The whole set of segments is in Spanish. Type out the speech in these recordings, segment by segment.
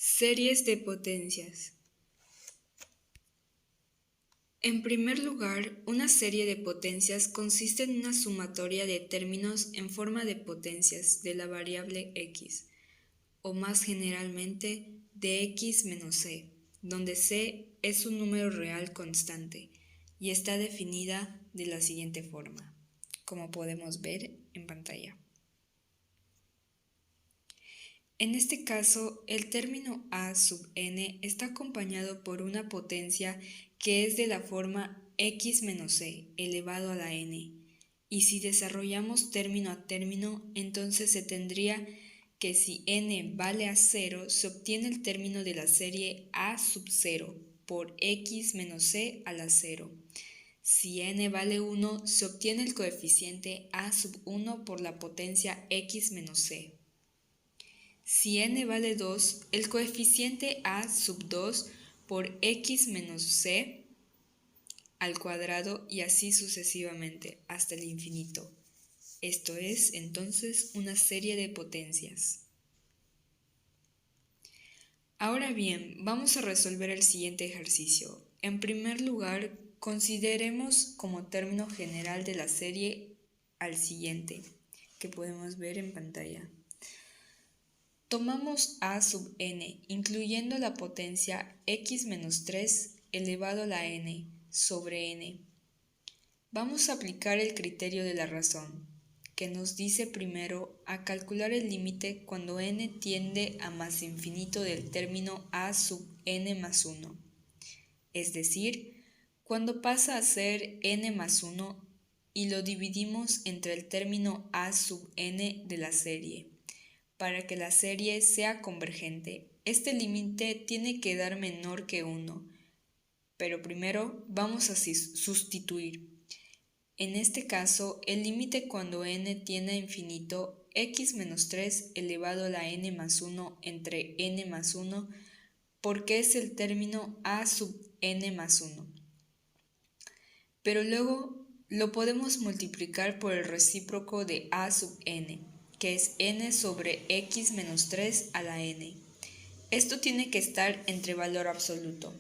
Series de potencias. En primer lugar, una serie de potencias consiste en una sumatoria de términos en forma de potencias de la variable x, o más generalmente de x menos c, donde c es un número real constante y está definida de la siguiente forma, como podemos ver en pantalla. En este caso, el término a sub n está acompañado por una potencia que es de la forma x menos c elevado a la n, y si desarrollamos término a término, entonces se tendría que si n vale a 0, se obtiene el término de la serie a sub 0 por x menos c a la 0. Si n vale 1, se obtiene el coeficiente a sub 1 por la potencia x menos c. Si n vale 2, el coeficiente a sub 2 por x menos c al cuadrado y así sucesivamente hasta el infinito. Esto es entonces una serie de potencias. Ahora bien, vamos a resolver el siguiente ejercicio. En primer lugar, consideremos como término general de la serie al siguiente, que podemos ver en pantalla. Tomamos a sub n, incluyendo la potencia x menos 3 elevado a la n sobre n. Vamos a aplicar el criterio de la razón, que nos dice primero a calcular el límite cuando n tiende a más infinito del término a sub n más 1, es decir, cuando pasa a ser n más 1 y lo dividimos entre el término a sub n de la serie. Para que la serie sea convergente, este límite tiene que dar menor que 1, pero primero vamos a sustituir. En este caso, el límite cuando n tiende a infinito, x menos 3 elevado a la n más 1 entre n más 1, porque es el término a sub n más 1. Pero luego lo podemos multiplicar por el recíproco de a sub n, que es n sobre x menos 3 a la n. Esto tiene que estar entre valor absoluto.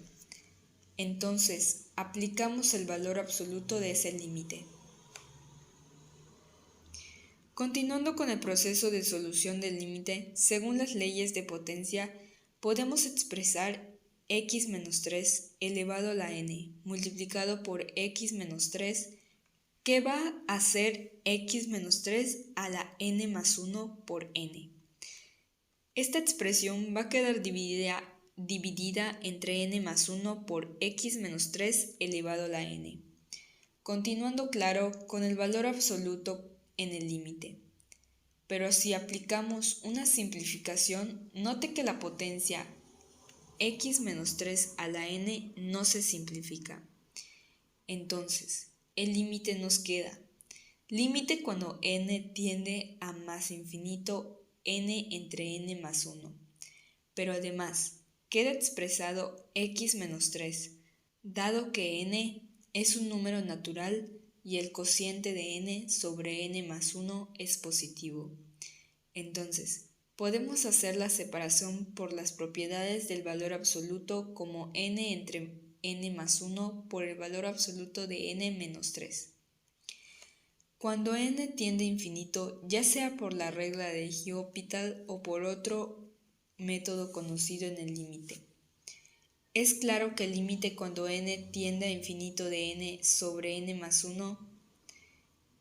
Entonces, aplicamos el valor absoluto de ese límite. Continuando con el proceso de solución del límite, según las leyes de potencia, podemos expresar x menos 3 elevado a la n multiplicado por x menos 3, que va a ser x menos 3 a la n más 1 por n. Esta expresión va a quedar dividida entre n más 1 por x menos 3 elevado a la n. Continuando claro con el valor absoluto en el límite. Pero si aplicamos una simplificación, note que la potencia x menos 3 a la n no se simplifica. Entonces, el límite nos queda. Límite cuando n tiende a más infinito n entre n más 1. Pero además, queda expresado x menos 3, dado que n es un número natural y el cociente de n sobre n más 1 es positivo. Entonces, podemos hacer la separación por las propiedades del valor absoluto como n entre n más 1 por el valor absoluto de n menos 3. Cuando n tiende a infinito, ya sea por la regla de L'Hopital o por otro método conocido en el límite, es claro que el límite cuando n tiende a infinito de n sobre n más 1,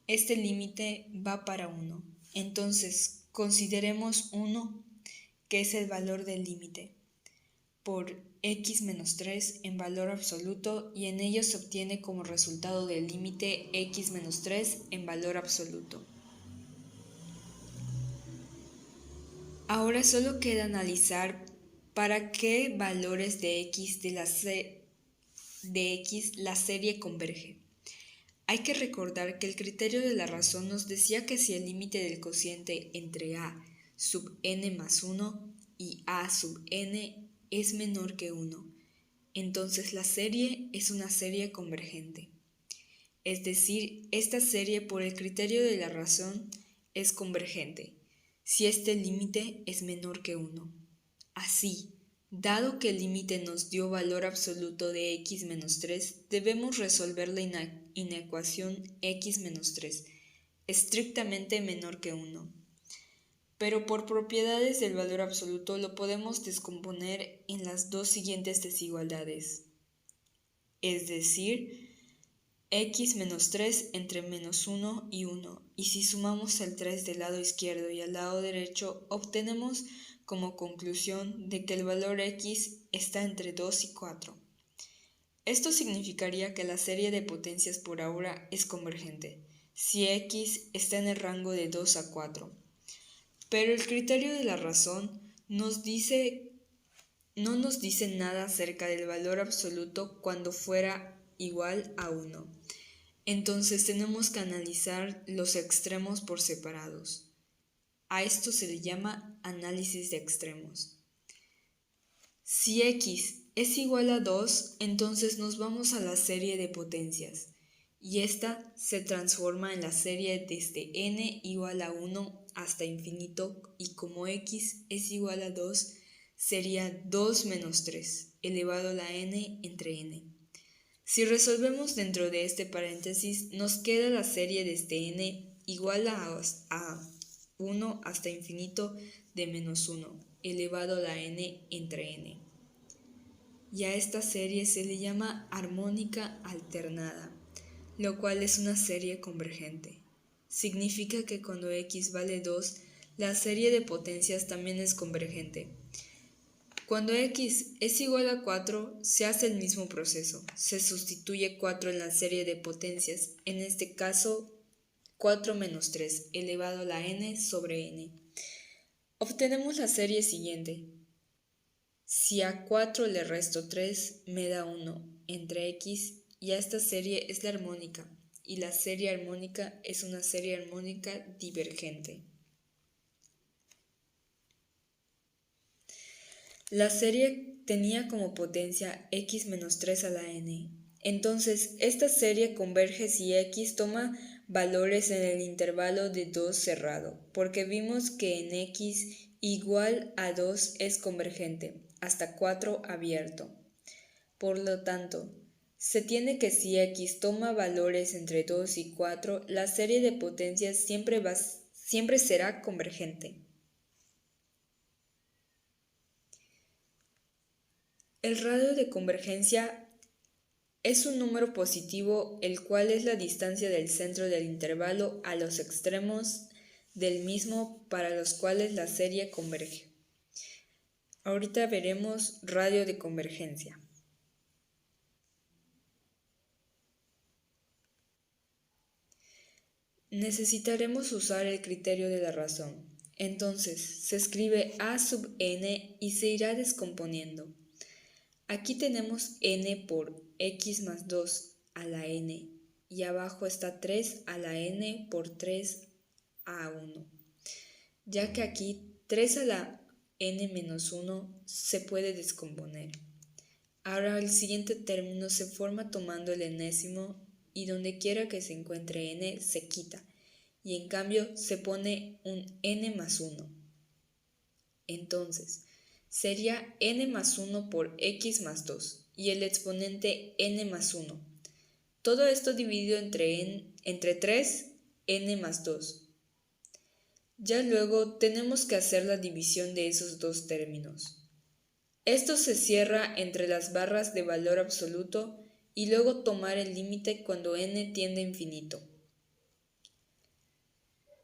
este límite va para 1. Entonces, consideremos 1, que es el valor del límite, por x menos 3 en valor absoluto, y en ello se obtiene como resultado del límite x menos 3 en valor absoluto. Ahora solo queda analizar para qué valores de x la serie converge. Hay que recordar que el criterio de la razón nos decía que si el límite del cociente entre a sub n más 1 y a sub n es menor que 1, entonces la serie es una serie convergente. Es decir, esta serie por el criterio de la razón es convergente si este límite es menor que 1. Así, Dado que el límite nos dio valor absoluto de x menos 3, debemos resolver la inecuación x menos 3, estrictamente menor que 1. Pero por propiedades del valor absoluto lo podemos descomponer en las dos siguientes desigualdades, es decir, x menos 3 entre menos 1 y 1, y si sumamos el 3 del lado izquierdo y al lado derecho, obtenemos como conclusión de que el valor x está entre 2 y 4. Esto significaría que la serie de potencias por ahora es convergente, si x está en el rango de 2 a 4. Pero el criterio de la razón no nos dice nada acerca del valor absoluto cuando fuera igual a 1. Entonces tenemos que analizar los extremos por separados. A esto se le llama análisis de extremos. Si x es igual a 2, entonces nos vamos a la serie de potencias, y esta se transforma en la serie desde n igual a 1 hasta infinito, y como x es igual a 2, sería 2 menos 3, elevado a la n entre n. Si resolvemos dentro de este paréntesis, nos queda la serie desde n igual a 1 hasta infinito de menos 1, elevado a la n entre n. Y a esta serie se le llama armónica alternada, lo cual es una serie convergente. Significa que cuando x vale 2, la serie de potencias también es convergente. Cuando x es igual a 4, se hace el mismo proceso. Se sustituye 4 en la serie de potencias, en este caso 4 menos 3, elevado a la n sobre n. Obtenemos la serie siguiente. Si a 4 le resto 3, me da 1 entre x, y a esta serie es la armónica, y la serie armónica es una serie armónica divergente. La serie tenía como potencia x menos 3 a la n. Entonces, esta serie converge si x toma valores en el intervalo de 2 cerrado, porque vimos que en x igual a 2 es convergente, hasta 4 abierto. Por lo tanto, se tiene que si x toma valores entre 2 y 4, la serie de potencias siempre será convergente. El radio de convergencia es un número positivo, el cual es la distancia del centro del intervalo a los extremos del mismo para los cuales la serie converge. Ahorita veremos radio de convergencia. Necesitaremos usar el criterio de la razón. Entonces, se escribe a sub n y se irá descomponiendo. Aquí tenemos n por x más 2 a la n, y abajo está 3 a la n por 3 a 1, ya que aquí 3 a la n menos 1 se puede descomponer. Ahora el siguiente término se forma tomando el enésimo, y donde quiera que se encuentre n se quita, y en cambio se pone un n más 1. Entonces, sería n más 1 por x más 2, y el exponente n más 1. Todo esto dividido entre 3, n más 2. Ya luego tenemos que hacer la división de esos dos términos. Esto se cierra entre las barras de valor absoluto y luego tomar el límite cuando n tiende a infinito.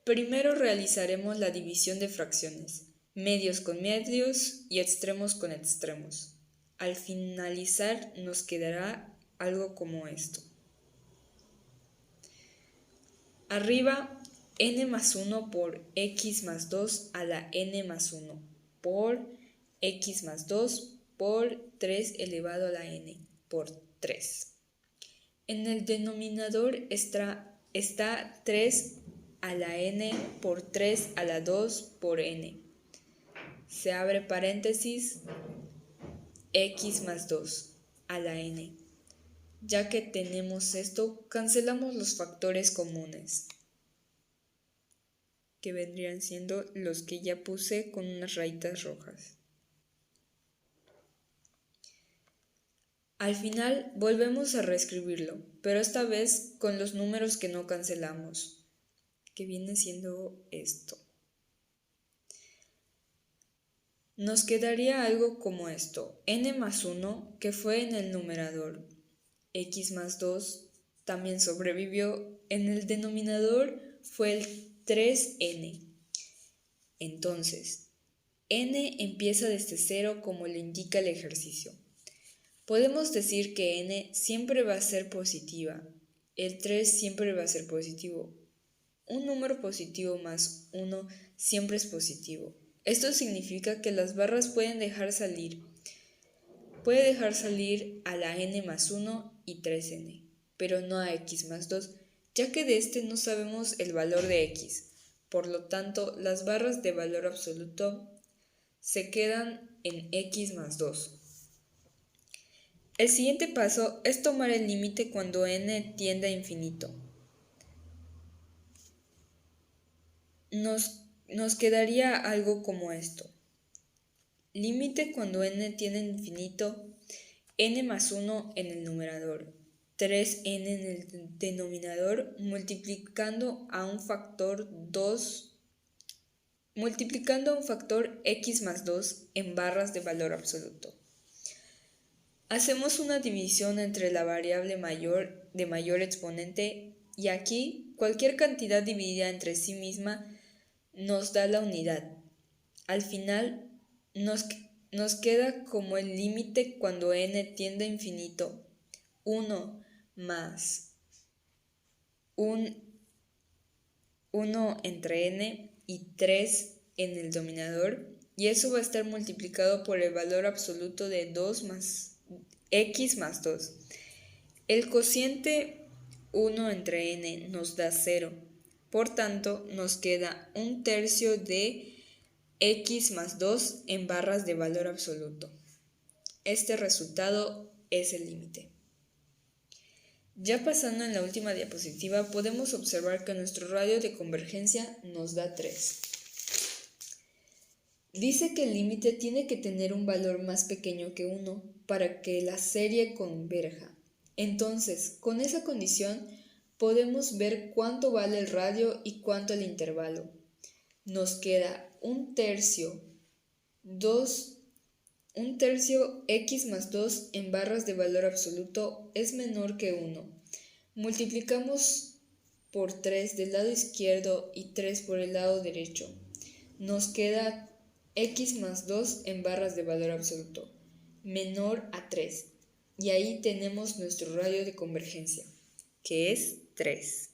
Primero realizaremos la división de fracciones, medios con medios y extremos con extremos. Al finalizar nos quedará algo como esto. Arriba, n más 1 por x más 2 a la n más 1 por x más 2 por 3 elevado a la n por 3. En el denominador está 3 a la n por 3 a la 2 por n. Se abre paréntesis, x más 2 a la n. Ya que tenemos esto, cancelamos los factores comunes, que vendrían siendo los que ya puse con unas rayitas rojas. Al final volvemos a reescribirlo, pero esta vez con los números que no cancelamos, que viene siendo esto. Nos quedaría algo como esto: n más 1, que fue en el numerador, x más 2 también sobrevivió, en el denominador fue el 3n. Entonces, n empieza desde 0 como le indica el ejercicio. Podemos decir que n siempre va a ser positiva, el 3 siempre va a ser positivo. Un número positivo más 1 siempre es positivo. Esto significa que las barras puede dejar salir a la n más 1 y 3n, pero no a x más 2, ya que de este no sabemos el valor de x. Por lo tanto, las barras de valor absoluto se quedan en x más 2. El siguiente paso es tomar el límite cuando n tiende a infinito. Nos quedaría algo como esto. Límite cuando n tiende a infinito, n más 1 en el numerador, 3n en el denominador, multiplicando a un factor x más 2 en barras de valor absoluto. Hacemos una división entre la variable de mayor exponente y aquí cualquier cantidad dividida entre sí misma nos da la unidad. Al final nos queda como el límite cuando n tiende a infinito, 1 más 1 entre n y 3 en el denominador, y eso va a estar multiplicado por el valor absoluto de x más 2. El cociente 1 entre n nos da 0, por tanto nos queda 1/3 de x más 2 en barras de valor absoluto. Este resultado es el límite. Ya pasando en la última diapositiva, podemos observar que nuestro radio de convergencia nos da 3. Dice que el límite tiene que tener un valor más pequeño que 1 para que la serie converja. Entonces, con esa condición, podemos ver cuánto vale el radio y cuánto el intervalo. Nos queda 1/3 x más 2 en barras de valor absoluto es menor que 1. Multiplicamos por 3 del lado izquierdo y 3 por el lado derecho. Nos queda x más 2 en barras de valor absoluto, menor a 3. Y ahí tenemos nuestro radio de convergencia, que es 3.